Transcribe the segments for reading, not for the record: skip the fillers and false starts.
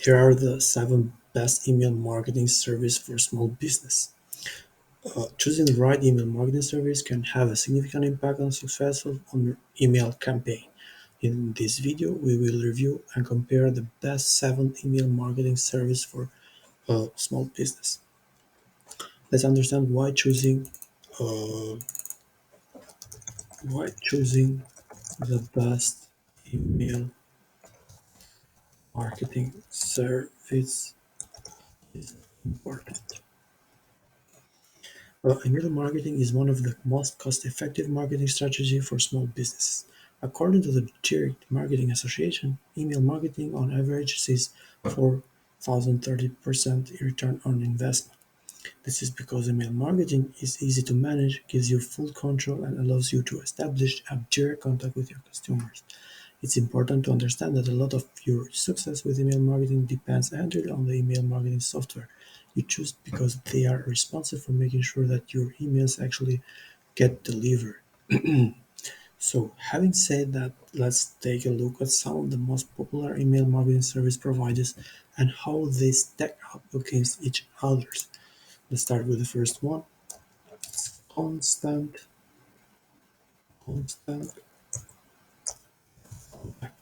Here are the 7 best email marketing service for small business. Choosing the right email marketing service can have a significant impact on successful on your email campaign. In this video, we will review and compare the best 7 email marketing service for a small business. Let's understand uh, why choosing the best email marketing service is important. Email marketing is one of the most cost-effective marketing strategies for small businesses. According to the Direct Marketing Association, email marketing on average sees 4,030% return on investment. This is because email marketing is easy to manage, gives you full control, and allows you to establish a direct contact with your customers. It's important to understand that a lot of your success with email marketing depends entirely on the email marketing software you choose because they are responsible for making sure that your emails actually get delivered. So, having said that, let's take a look at some of the most popular email marketing service providers and how they stack up against each others. Let's start with the first one. Constant Constant Contact.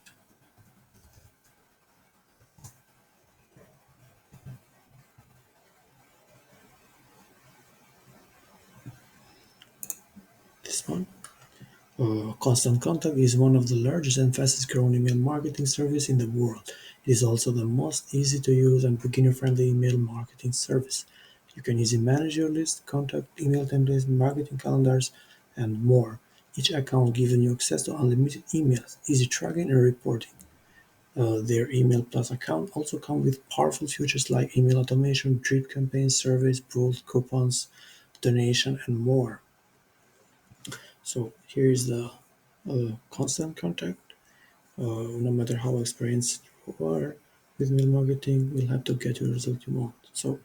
This one. Constant Contact is one of the largest and fastest growing email marketing service in the world. It is also the most easy to use and beginner friendly email marketing service. You can easily manage your list, contact, email templates, marketing calendars, and more. Each account gives you access to unlimited emails, easy tracking and reporting. Their Email Plus account also comes with powerful features like email automation, drip campaigns, surveys, pools, coupons, donation, and more. So here is the constant contact. No matter how experienced you are with email marketing, you'll have to get your result you want. So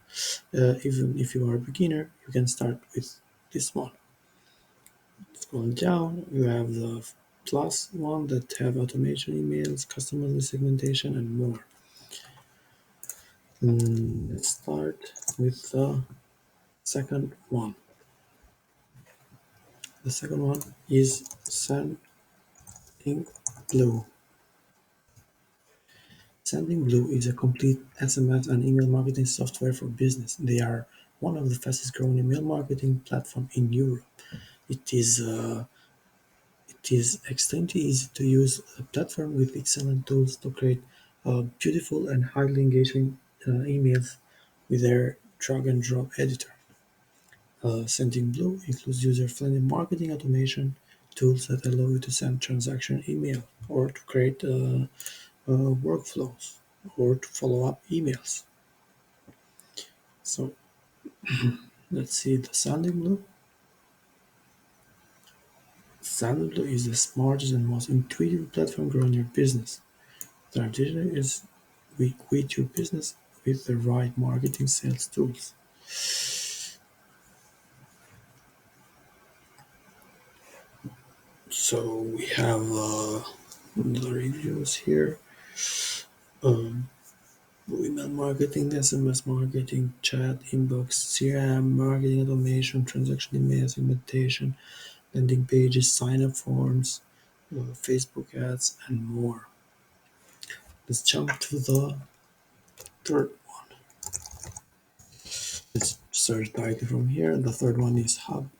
even if you are a beginner, you can start with this one. Scroll down, you have the plus one that have automation emails, customer list segmentation, and more. Let's start with the second one. The second one is Sending Blue. Sending Blue is a complete SMS and email marketing software for business. They are one of the fastest growing email marketing platform in Europe. It is uh, it is extremely easy to use platform with excellent tools to create beautiful and highly engaging emails with their drag and drop editor. Sending Blue includes user-friendly marketing automation tools that allow you to send transaction email or to create workflows or to follow up emails. So let's see the Sending Blue. Sending Blue is the smartest and most intuitive platform growing your business. The advantage is we quit your business with the right marketing sales tools. So we have the reviews here. Um, Email marketing, SMS marketing, chat, inbox, CRM, marketing automation, transaction email segmentation, landing pages, sign-up forms, Facebook ads, and more. Let's jump to the third one. Let's search directly from here. The third one is HubSpot.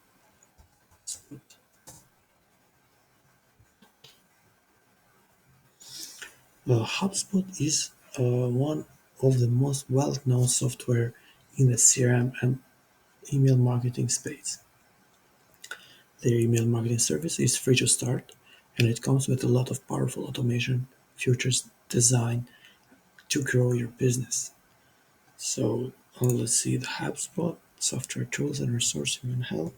HubSpot is one of the most well-known software in the CRM and email marketing space. Their email marketing service is free to start, and it comes with a lot of powerful automation features designed to grow your business. So let's see the HubSpot software tools and resources you can help.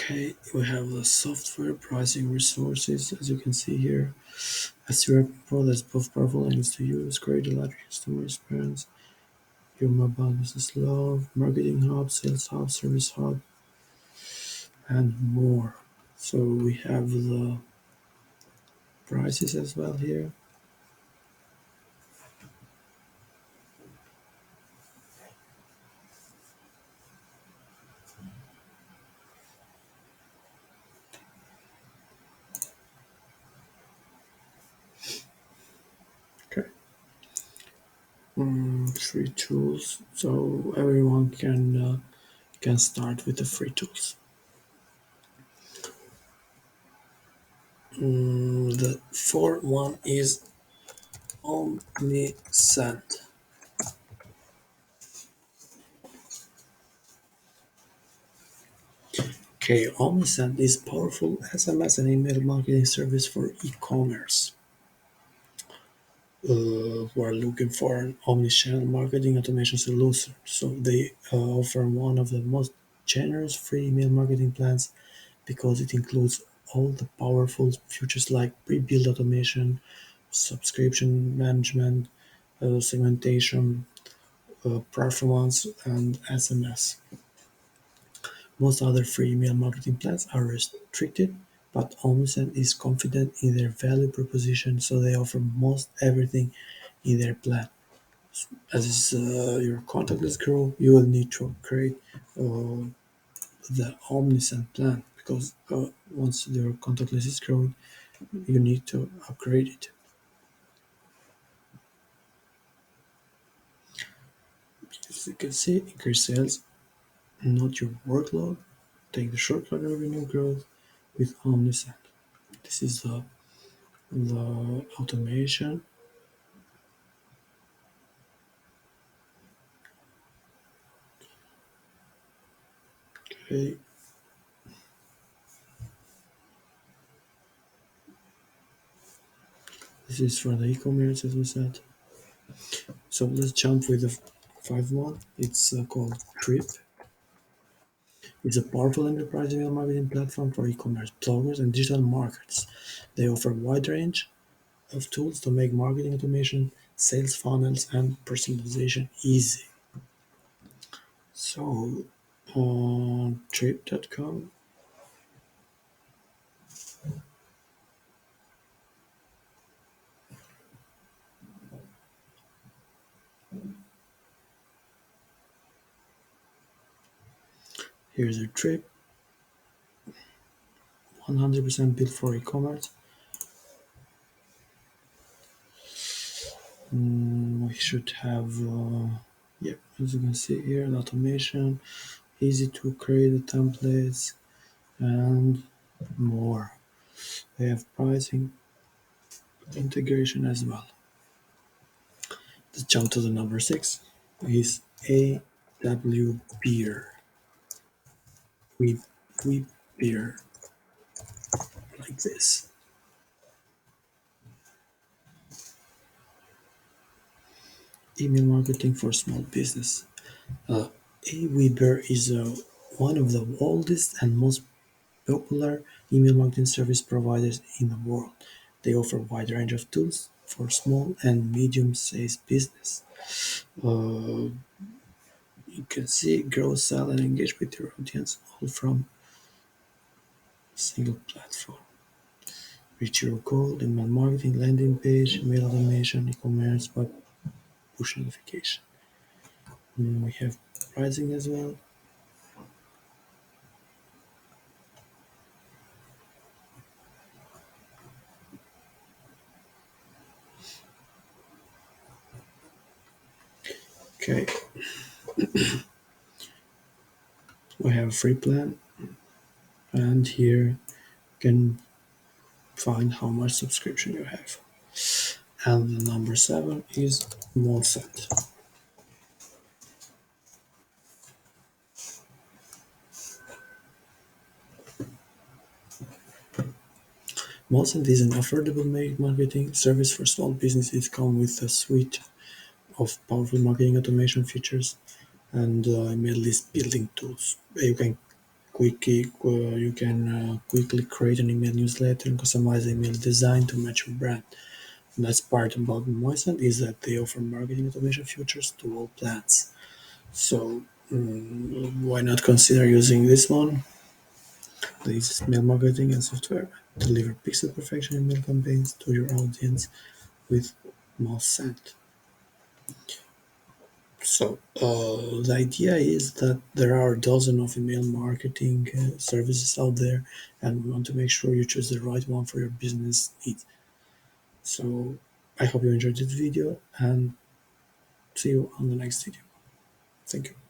Okay, we have the software pricing resources as you can see here. A CRM Pro that's both powerful and easy to use, great electric customer experience, your mobile business love, marketing hub, sales hub, service hub. and more. So we have the prices as well here. Okay. Free tools, so everyone can start with the free tools. The fourth one is Omnisend. Okay, Omnisend is powerful SMS and email marketing service for e-commerce who are looking for an omnichannel marketing automation solution. So they offer one of the most generous free email marketing plans because it includes all the powerful features like pre-built automation, subscription management, segmentation, performance, and SMS. Most other free email marketing plans are restricted, but Omnisend is confident in their value proposition, so they offer most everything in their plan. As your contact list grow, you will need to upgrade the Omnisend plan because once your contact list is growing, you need to upgrade it. As you can see, increase sales, not your workload. Take the shortcut revenue growth with Omnisend. This is the automation. Okay, this is for the e-commerce as we said. So let's jump with the five one. It's called Trip. It's a powerful enterprise email marketing platform for e-commerce bloggers and digital marketers. They offer a wide range of tools to make marketing automation, sales funnels, and personalization easy. So on Trip.com, here's a Trip, 100% built for e-commerce. We should have, yeah, as you can see here, the automation, easy to create the templates, and more. They have pricing integration as well. Let's jump to the number six. Is AW Beer. We beer like this. Email marketing for small business. Uh, Aweber is one of the oldest and most popular email marketing service providers in the world. They offer a wide range of tools for small and medium-sized business. Uh, you can see, grow, sell, and engage with your audience all from a single platform. Reach your goal, email marketing, landing page, mail automation, e-commerce, but push notification. We have pricing as well. Okay, we have a free plan, and here you can find how much subscription you have. And the number seven is Molsent. Molsent is an affordable marketing service for small businesses. It comes with a suite of powerful marketing automation features and email list building tools. You can quickly create an email newsletter and customize the email design to match your brand. The best part about Moisant is that they offer marketing automation features to all plans. So why not consider using this one? This is mail marketing and software. Deliver pixel perfection email campaigns to your audience with Moz. The idea is that there are dozens of email marketing services out there, and we want to make sure you choose the right one for your business needs. So I hope you enjoyed this video, and see you on the next video. Thank you.